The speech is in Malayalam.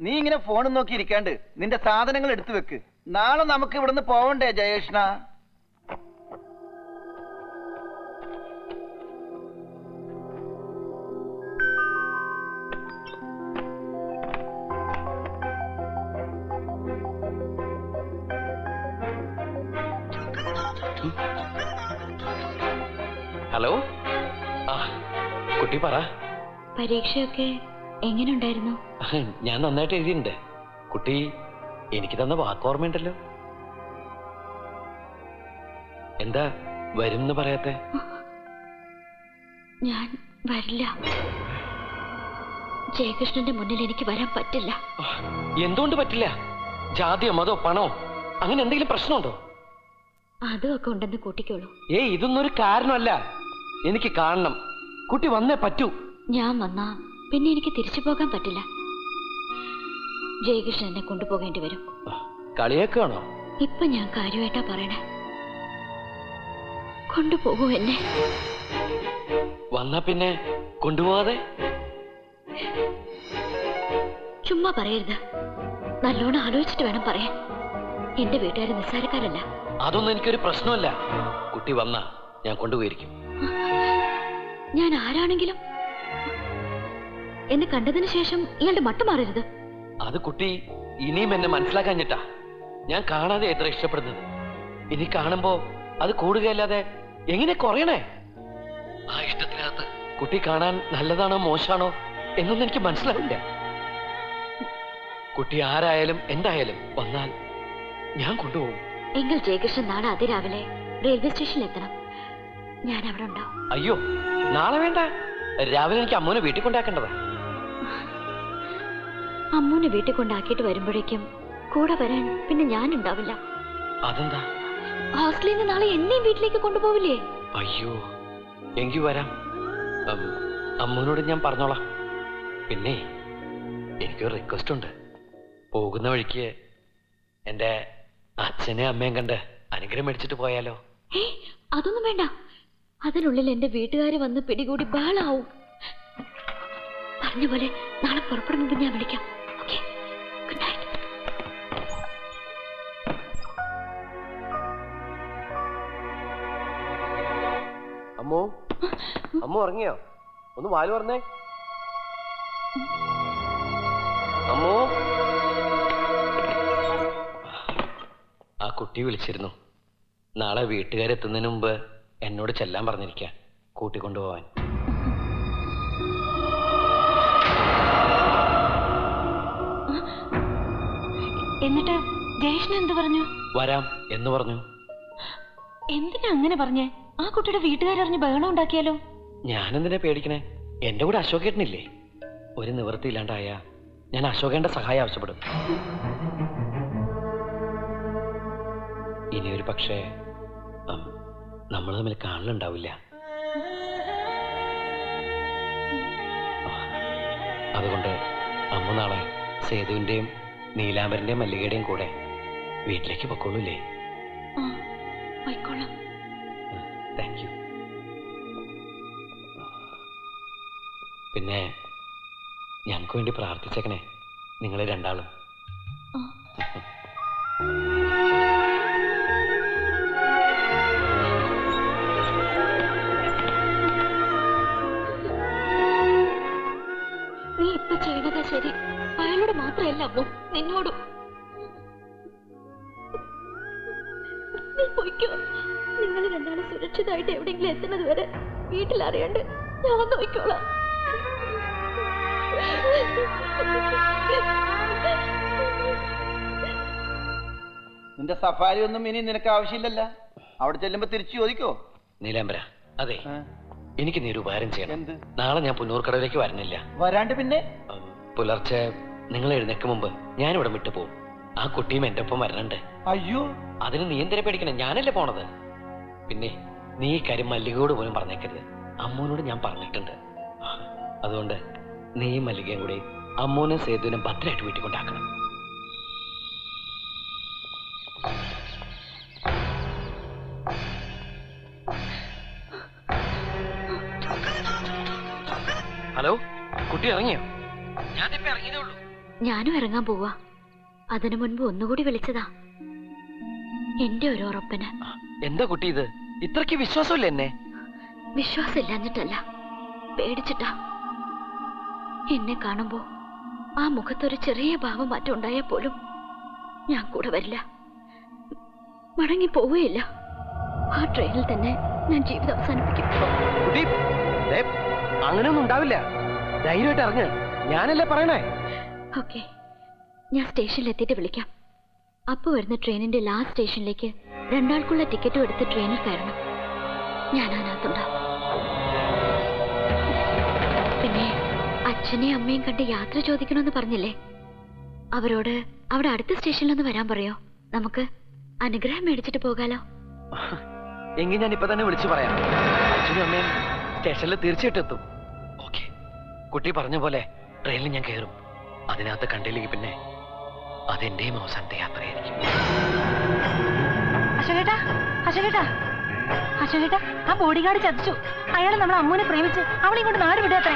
നീ ഇങ്ങനെ ഫോണും നോക്കി ഇരിക്കാണ്ട് നിന്റെ സാധനങ്ങൾ എടുത്തു വെക്ക്. നാളെ നമുക്ക് ഇവിടുന്ന് പോവണ്ടേ ജയേഷ്ണ? ഹലോ. കുട്ടി പറ. പരീക്ഷയൊക്കെ എങ്ങനെയുണ്ടായിരുന്നു? ഞാൻ നന്നായിട്ട് എഴുതിയിട്ടുണ്ട്. കുട്ടി എനിക്ക് തന്ന വാക്കോർമ്മയുണ്ടല്ലോ. എന്താ വരും എന്ന് പറയാത്തെ? ഞാൻ വരില്ല. ജയകൃഷ്ണന്റെ മുന്നിൽ എനിക്ക് വരാൻ പറ്റില്ല. എന്തുകൊണ്ട് പറ്റില്ല? ജാതിയോ മതോ പണോ അങ്ങനെ എന്തെങ്കിലും പ്രശ്നമുണ്ടോ? അതൊക്കെ ഉണ്ടെന്ന് കൂട്ടിക്കോളൂ. ഇതൊന്നും ഒരു കാരണമല്ല. എനിക്ക് കാണണം. കുട്ടി വന്നേ പറ്റൂ. ഞാൻ വന്നാ പിന്നെ എനിക്ക് തിരിച്ചു പോകാൻ പറ്റില്ല. ജയകൃഷ്ണൻ എന്നെ കൊണ്ടുപോകേണ്ടി വരും. കളിയാക്കാണോ? ഇപ്പൊ ഞാൻ കാര്യമായിട്ടാ പറയണേ. കൊണ്ടുപോകൂ എന്നെ. വന്നാ പിന്നെ കൊണ്ടുപോകാതെ? ചുമ്മാ പറയരുത്. നല്ലോണം ആലോചിച്ചിട്ട് വേണം പറയാൻ. എന്റെ വീട്ടുകാർ നിസ്സാരക്കാരല്ല. അതൊന്നും എനിക്കൊരു പ്രശ്നമല്ല. കുട്ടി വന്നാ ഞാൻ കൊണ്ടുപോയിരിക്കും. ഞാൻ ആരാണെങ്കിലും എന്നെ കണ്ടതിന് ശേഷം ഇയാളുടെ മട്ട് മാറരുത്. അത് കുട്ടി ഇനിയും എന്നെ മനസ്സിലാക്കാഞ്ഞിട്ടാ. ഞാൻ കാണാതെ എത്ര ഇഷ്ടപ്പെടുന്നത്. ഇനി കാണുമ്പോ അത് കൂടുകയല്ലാതെ എങ്ങനെ കുറയണേ? ആ ഇഷ്ടത്തിനകത്ത് കുട്ടി കാണാൻ നല്ലതാണോ മോശമാണോ എന്നൊന്നും എനിക്ക് മനസ്സിലാവില്ല. കുട്ടി ആരായാലും എന്തായാലും വന്നാൽ ഞാൻ കൊണ്ടുപോകും. എങ്കിൽ ജയകൃഷ്ണൻ നാളെ അതിരാവിലെ റെയിൽവേ സ്റ്റേഷനിൽ എത്തണം. ഞാൻ അവിടെ ഉണ്ടാവും. അയ്യോ, നാളെ വേണ്ട. രാവിലെ എനിക്ക് അമ്മൂനെ വീട്ടിൽ കൊണ്ടാക്കേണ്ടതാ. അമ്മൂനെ വീട്ടിൽ കൊണ്ടാക്കിയിട്ട് വരുമ്പോഴേക്കും കൂടെ വരാൻ പിന്നെ ഞാൻ ഉണ്ടാവില്ല. അതെന്താ? ഹോസ്റ്റലിൽ നിന്ന് നാളെ എന്നെയും വീട്ടിലേക്ക് കൊണ്ടുപോവില്ലേ? അയ്യോ, എങ്കിൽ വരാം. അമ്മൂനോട് ഞാൻ പറഞ്ഞോളാം. പിന്നെ എനിക്കൊരു റിക്വസ്റ്റ് ഉണ്ട്. പോകുന്ന വഴിക്ക് എന്റെ അച്ഛനെയും അമ്മയും കണ്ട് അനുഗ്രഹം മേടിച്ചിട്ട് പോയാലോ? അതൊന്നും വേണ്ട. അതിനുള്ളിൽ എന്റെ വീട്ടുകാര് വന്ന് പിടികൂടി ബഹളാവും. പറഞ്ഞ പോലെ നാളെ പുറപ്പെടുമ്പോൾ ഞാൻ വിളിക്കാം. Okay, good night. അമ്മോ, അമ്മ ഉറങ്ങിയോ? ഒന്ന് വാല് പറഞ്ഞേ. അമ്മോ. ആ കുട്ടി വിളിച്ചിരുന്നു. നാളെ വീട്ടുകാരെത്തുന്നതിന് മുമ്പ് എന്നോട് ചെല്ലാൻ പറഞ്ഞിരിക്കുക, കൂട്ടിക്കൊണ്ടുപോവാൻ. എന്നിട്ട് ജയേഷ്ണൻ എന്ത് പറഞ്ഞു? വരാം എന്ന് പറഞ്ഞു. എന്തിനാ അങ്ങനെ പറഞ്ഞേ? ആ കുട്ടിയുടെ വീട്ടുകാരറിഞ്ഞ് ബഹളം ഉണ്ടാക്കിയാലോ? ഞാനെന്തിനാ പേടിക്കണേ? എന്റെ കൂടെ അശോകേട്ടനില്ലേ? ഒരു നിവൃത്തി ഇല്ലാണ്ടായ ഞാൻ അശോകേന്റെ സഹായം ആവശ്യപ്പെടും. ഇനിയൊരു പക്ഷേ നമ്മൾ തമ്മിൽ കാണലുണ്ടാവില്ല. അതുകൊണ്ട് അമ്മ നാളെ സേതുവിന്റെയും നീലാംബരന്റെയും മല്ലികയുടെയും കൂടെ വീട്ടിലേക്ക് പൊക്കോളൂല്ലേ? Thank you. പിന്നെ ഞങ്ങൾക്ക് വേണ്ടി പ്രാർത്ഥിച്ചേക്കണേ, നിങ്ങളെ രണ്ടാളും. നീ ഇപ്പൊ ചെയ്യണതാ ശരി. അയാളോട് മാത്രമല്ല അമ്മോ, നിന്നോടും. നീ പോയിക്കോ. നിങ്ങൾ രണ്ടാളും സുരക്ഷിതമായിട്ട് എവിടെയെങ്കിലും എത്തുന്നത് വരെ വീട്ടിൽ അറിയാണ്ട് ഞാൻ നോക്കിക്കോളാം. നിന്റെ സഫാരി ഒന്നും ഇനി നിനക്ക് ആവശ്യമില്ലല്ല. അവിടെ ചെല്ലുമ്പോ തിരിച്ചു ചോദിക്കോ? നീലാംബര, അതെ, എനിക്ക് നീ ഒരു ഉപകാരം ചെയ്യണം. എന്ത്? നാളെ ഞാൻ പുന്നൂർക്കടവിലേക്ക് വരണില്ല. വരാണ്ട് പിന്നെ? പുലർച്ചെ നിങ്ങൾ എഴുന്നേക്ക് മുമ്പ് ഞാനിവിടെ വിട്ടു പോകും. ആ കുട്ടിയും എന്റെ ഒപ്പം വരണുണ്ട്. അയ്യോ, അതിന് നീ എന്തിനെ പേടിക്കണം? ഞാനല്ലേ പോണത്. പിന്നെ നീ ഈ കാര്യം മല്ലികയോട് പോലും പറഞ്ഞേക്കരുത്. അമ്മൂനോട് ഞാൻ പറഞ്ഞിട്ടുണ്ട്. അതുകൊണ്ട് നീ മല്ലികയും കൂടി അമ്മൂനും സേതുവിനും ഭദ്രമായിട്ട് വീട്ടിൽ കൊണ്ടാക്കണം. ഹലോ, കുട്ടി ഇറങ്ങിയോ? ഞാനിപ്പോ ഇറങ്ങിയതേ ഉള്ളൂ. ഞാനും ഇറങ്ങാൻ പോവാ. അതിനു മുൻപ് ഒന്നുകൂടി വിളിച്ചതാ, എന്റെ ഒരു ഉറപ്പിന്. എന്താ കുട്ടി ഇത്? ഇത്രയ്ക്ക് വിശ്വാസമില്ല എന്നെ? വിശ്വാസമില്ലാഞ്ഞിട്ടല്ല, പേടിച്ചിട്ടാ. എന്നെ കാണുമ്പോ ആ മുഖത്തൊരു ചെറിയ ഭാവം മാറ്റം ഉണ്ടായാൽ പോലും ഞാൻ കൂടെ വരില്ല, മടങ്ങി പോവുകയില്ല. ആ ട്രെയിനിൽ തന്നെ ഞാൻ ജീവിതം അവസാനിപ്പിക്കും. കുട്ടി, അങ്ങനെയൊന്നും ഉണ്ടാവില്ല. ധൈര്യമായിട്ട് ഇറങ്ങ്, ഞാനല്ലേ പറയണേ. ഓക്കെ, ഞാൻ സ്റ്റേഷനിൽ എത്തിയിട്ട് വിളിക്കാം. അപ്പൊ വരുന്ന ട്രെയിനിന്റെ ലാസ്റ്റ് സ്റ്റേഷനിലേക്ക് രണ്ടാൾക്കുള്ള ടിക്കറ്റും എടുത്ത് ട്രെയിനിൽ കയറണം. ഞാൻ അതിനകത്തുണ്ടാവും. പിന്നെ അച്ഛനെയും അമ്മയും കണ്ട് യാത്ര ചോദിക്കണമെന്ന് പറഞ്ഞില്ലേ, അവരോട് അവിടെ അടുത്ത സ്റ്റേഷനിലൊന്ന് വരാൻ പറയോ? നമുക്ക് അനുഗ്രഹം മേടിച്ചിട്ട് പോകാലോ. എങ്കിൽ ഞാൻ ഇപ്പൊ തന്നെ വിളിച്ചു പറയാം. അച്ഛനും അമ്മയും സ്റ്റേഷനിൽ തീർച്ചയായിട്ടും എത്തും. ഓക്കെ, കുട്ടി പറഞ്ഞ പോലെ ട്രെയിനിൽ ഞാൻ കയറും. അതിനകത്ത് കണ്ടില്ലെങ്കിൽ പിന്നെ അതെന്റെയും അവസാനത്തെ യാത്രയായിരിക്കും. അശോകേട്ടാ, അശോകേട്ടാ, അശോകേട്ടാ, ആ ബോഡി ഗാർഡ് ചതിച്ചു. അയാൾ നമ്മളെ അമ്മൂനെ പ്രേമിച്ച് അവളെ കൊണ്ട് നാട് വിടാത്രേ.